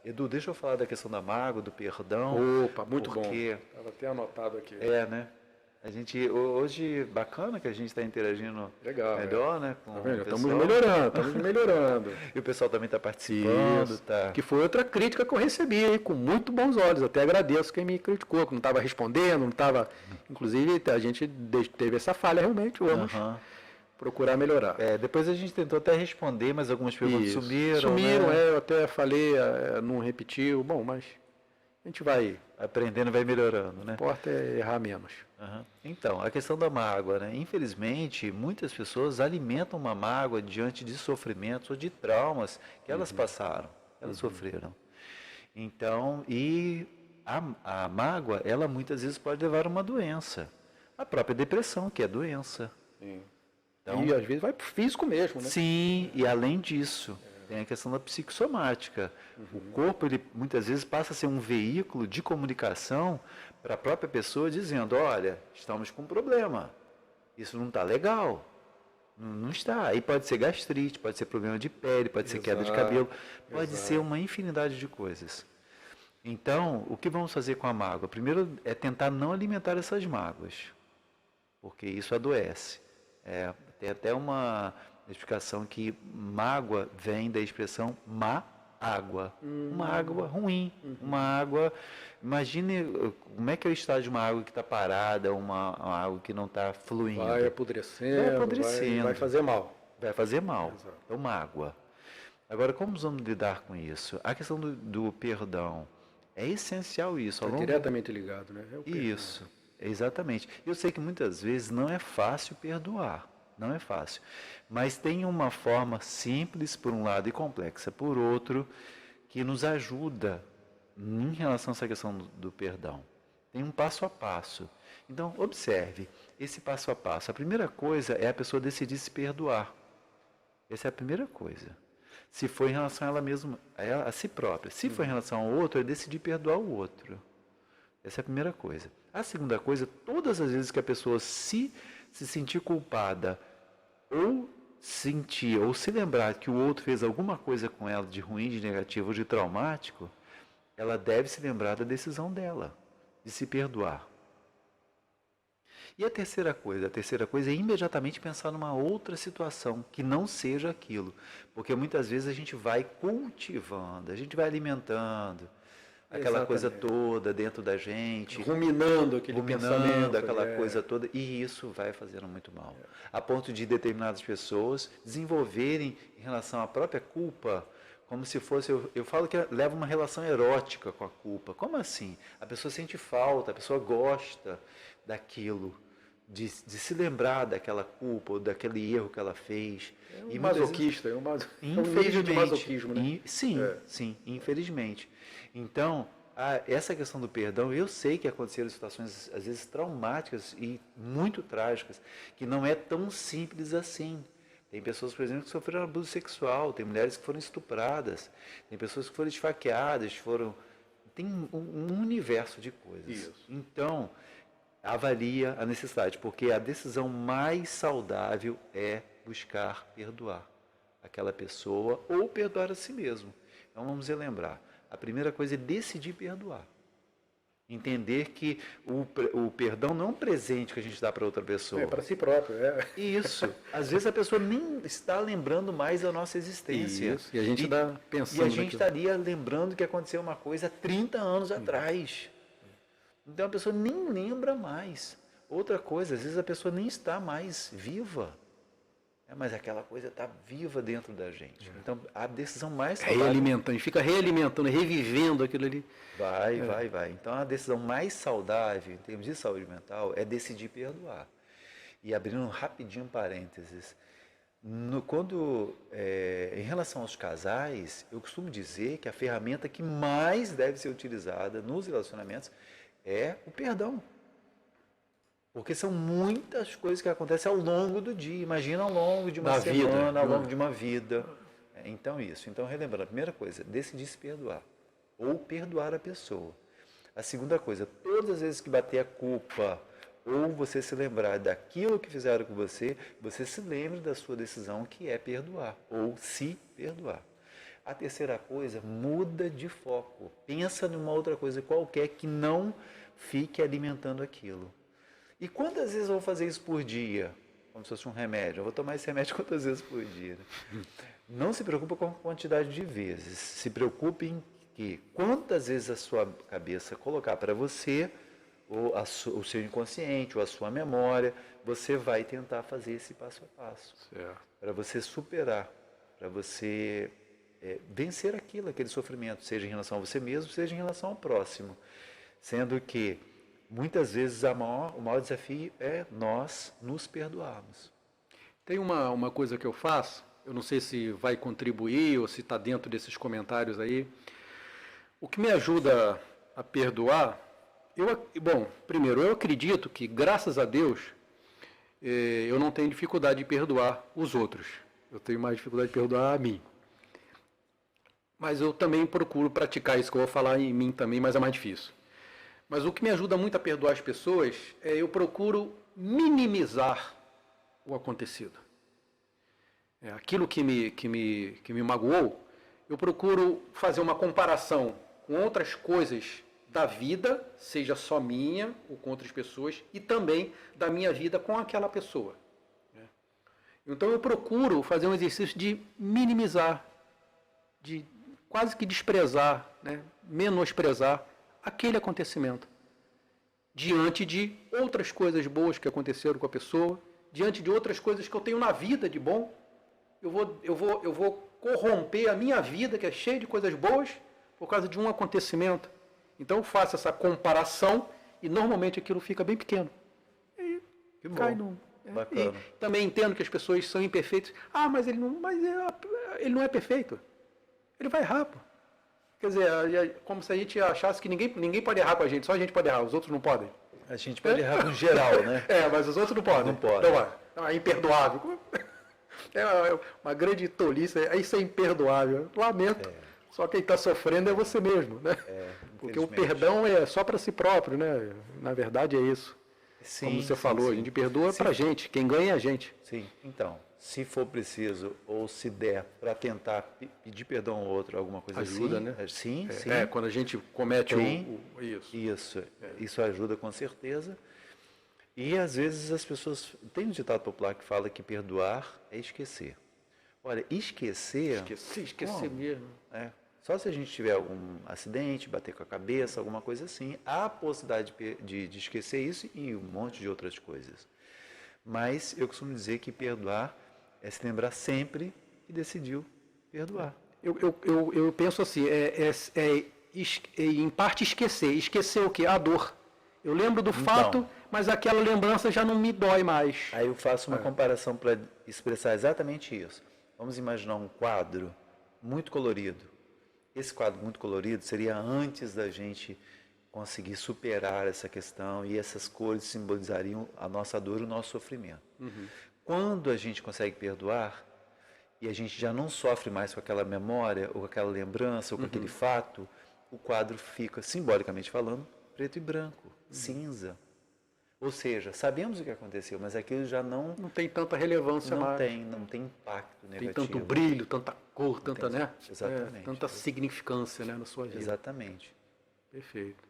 Edu, deixa eu falar da questão da mágoa, do perdão. Opa, muito bom. Porque Estava até anotado aqui. né? A gente, hoje, bacana que a gente está interagindo Legal, melhor, né? Com Tá o vendo? pessoal. Estamos melhorando. E o pessoal também está participando, Isso. tá? Que foi outra crítica que eu recebi aí, com muito bons olhos. Até agradeço quem me criticou, que não estava respondendo, não estava. Inclusive, a gente teve essa falha realmente. Vamos procurar melhorar. Depois a gente tentou até responder, mas algumas perguntas sumiram. Sumiram, né? eu até falei, não repetiu. Bom, mas a gente vai. Aprendendo, vai melhorando, né? O importa é errar menos. Então, a questão da mágoa, né? Infelizmente, muitas pessoas alimentam uma mágoa diante de sofrimentos ou de traumas que elas passaram, elas sofreram. Então, e a mágoa, ela muitas vezes pode levar a uma doença. A própria depressão, que é doença. Sim. Então, E às vezes vai pro físico mesmo, né? sim, e além disso, tem a questão da psicossomática. O corpo, ele muitas vezes passa a ser um veículo de comunicação para a própria pessoa dizendo, olha, estamos com um problema, isso não está legal, não está. Aí pode ser gastrite, pode ser problema de pele, pode ser queda de cabelo, pode ser uma infinidade de coisas. Então, o que vamos fazer com a mágoa? Primeiro é tentar não alimentar essas mágoas, porque isso adoece. Tem até uma explicação que mágoa vem da expressão má água. Uma água ruim, uma água... Imagine como é que é o estado de uma água que está parada, uma água que não está fluindo. Vai apodrecendo, vai fazer mal. Vai fazer mal. É uma água. Agora, como vamos lidar com isso? A questão do perdão, é essencial isso. Está diretamente ligado, né? Isso, exatamente. Eu sei que muitas vezes não é fácil perdoar. Não é fácil. Mas tem uma forma simples, por um lado, e complexa, por outro, que nos ajuda em relação a essa questão do perdão. Tem um passo a passo. Então, observe esse passo a passo. A primeira coisa é a pessoa decidir se perdoar. Essa é a primeira coisa. Se for em relação a ela mesma, a si própria. Se for em relação ao outro, é decidir perdoar o outro. Essa é a primeira coisa. A segunda coisa, todas as vezes que a pessoa se sentir culpada, ou sentir, ou se lembrar que o outro fez alguma coisa com ela de ruim, de negativo ou de traumático, ela deve se lembrar da decisão dela, de se perdoar. E a terceira coisa é imediatamente pensar numa outra situação, que não seja aquilo. Porque muitas vezes a gente vai cultivando, a gente vai alimentando aquela coisa toda dentro da gente. Ruminando aquele pensamento. Aquela coisa toda, e isso vai fazendo muito mal. A ponto de determinadas pessoas desenvolverem em relação à própria culpa, como se fosse, eu falo que leva uma relação erótica com a culpa. Como assim? A pessoa sente falta, a pessoa gosta daquilo, de se lembrar daquela culpa ou daquele erro que ela fez. É um masoquista, um nível de masoquismo, né? Sim, infelizmente. Então, essa questão do perdão, eu sei que aconteceram situações, às vezes, traumáticas e muito trágicas, que não é tão simples assim. Tem pessoas, por exemplo, que sofreram abuso sexual, tem mulheres que foram estupradas, tem pessoas que foram esfaqueadas, tem um universo de coisas. Isso. Então, avalia a necessidade, porque a decisão mais saudável é buscar perdoar aquela pessoa ou perdoar a si mesmo. Então, vamos relembrar. A primeira coisa é decidir perdoar. Entender que o perdão não é um presente que a gente dá para outra pessoa. É para si próprio. Isso. Às vezes a pessoa nem está lembrando mais da nossa existência. Isso. E a gente está pensando. E a gente estaria lembrando que aconteceu uma coisa há 30 anos atrás. Então a pessoa nem lembra mais. Outra coisa, às vezes a pessoa nem está mais viva. Mas aquela coisa está viva dentro da gente. Então, a decisão mais saudável... Realimentando, a gente fica realimentando, revivendo aquilo ali. Vai. Então, a decisão mais saudável, em termos de saúde mental, é decidir perdoar. E abrindo rapidinho parênteses, em relação aos casais, eu costumo dizer que a ferramenta que mais deve ser utilizada nos relacionamentos é o perdão. Porque são muitas coisas que acontecem ao longo do dia. Imagina ao longo de uma semana, ao longo de uma vida. Então, isso. Então, relembrando, a primeira coisa, decidir se perdoar. Ou perdoar a pessoa. A segunda coisa, todas as vezes que bater a culpa, ou você se lembrar daquilo que fizeram com você se lembre da sua decisão, que é perdoar. Ou se perdoar. A terceira coisa, muda de foco. Pensa numa outra coisa qualquer que não fique alimentando aquilo. E quantas vezes eu vou fazer isso por dia? Como se fosse um remédio. Eu vou tomar esse remédio quantas vezes por dia? Não se preocupe com a quantidade de vezes. Se preocupe em que quantas vezes a sua cabeça colocar para você, ou o seu inconsciente, ou a sua memória, você vai tentar fazer esse passo a passo. Para você superar, para você vencer aquele sofrimento, seja em relação a você mesmo, seja em relação ao próximo. Sendo que, muitas vezes, o maior desafio é nós nos perdoarmos. Tem uma coisa que eu faço, eu não sei se vai contribuir ou se está dentro desses comentários aí. O que me ajuda a perdoar, primeiro, eu acredito que, graças a Deus, eu não tenho dificuldade de perdoar os outros. Eu tenho mais dificuldade de perdoar a mim. Mas eu também procuro praticar isso que eu vou falar em mim também, mas é mais difícil. Mas o que me ajuda muito a perdoar as pessoas é eu procuro minimizar o acontecido. Aquilo que me magoou, eu procuro fazer uma comparação com outras coisas da vida, seja só minha ou com outras pessoas, e também da minha vida com aquela pessoa. Então eu procuro fazer um exercício de minimizar, de quase que desprezar, menosprezar aquele acontecimento, diante de outras coisas boas que aconteceram com a pessoa, diante de outras coisas que eu tenho na vida de bom. Eu vou corromper a minha vida, que é cheia de coisas boas, por causa de um acontecimento. Então eu faço essa comparação e normalmente aquilo fica bem pequeno. E cai no... Bacana. E também entendo que as pessoas são imperfeitas. Mas ele não é perfeito. Ele vai errar, pô. Quer dizer, como se a gente achasse que ninguém pode errar com a gente, só a gente pode errar, os outros não podem. A gente pode errar com geral, né? Mas os outros não podem. Não podem. Então, é imperdoável. É uma grande tolice, isso é imperdoável. Lamento. Só quem está sofrendo é você mesmo, né? Porque o perdão é só para si próprio, né? Na verdade é isso. Sim, como você falou, a gente perdoa para a gente, quem ganha é a gente. Sim, então, se for preciso ou se der para tentar pedir perdão ao outro, alguma coisa ajuda, assim. Né? Sim. Quando a gente comete isso. Isso ajuda com certeza. E às vezes as pessoas... Tem um ditado popular que fala que perdoar é esquecer. Olha, esquecer mesmo. Só se a gente tiver algum acidente, bater com a cabeça, alguma coisa assim, há a possibilidade de esquecer isso e um monte de outras coisas. Mas eu costumo dizer que perdoar é se lembrar sempre que decidiu perdoar. Eu penso assim, em parte esquecer. Esquecer o quê? A dor. Eu lembro do fato, mas aquela lembrança já não me dói mais. Aí eu faço uma comparação para expressar exatamente isso. Vamos imaginar um quadro muito colorido. Esse quadro muito colorido seria antes da gente conseguir superar essa questão e essas cores simbolizariam a nossa dor e o nosso sofrimento. Quando a gente consegue perdoar e a gente já não sofre mais com aquela memória ou com aquela lembrança ou com aquele fato, o quadro fica, simbolicamente falando, preto e branco, cinza. Ou seja, sabemos o que aconteceu, mas aquilo já não tem tanta relevância mais. Não tem impacto negativo. Tem tanto brilho, tanta cor, tanta, Exatamente. tanta significância, né, na sua vida. Exatamente. Perfeito.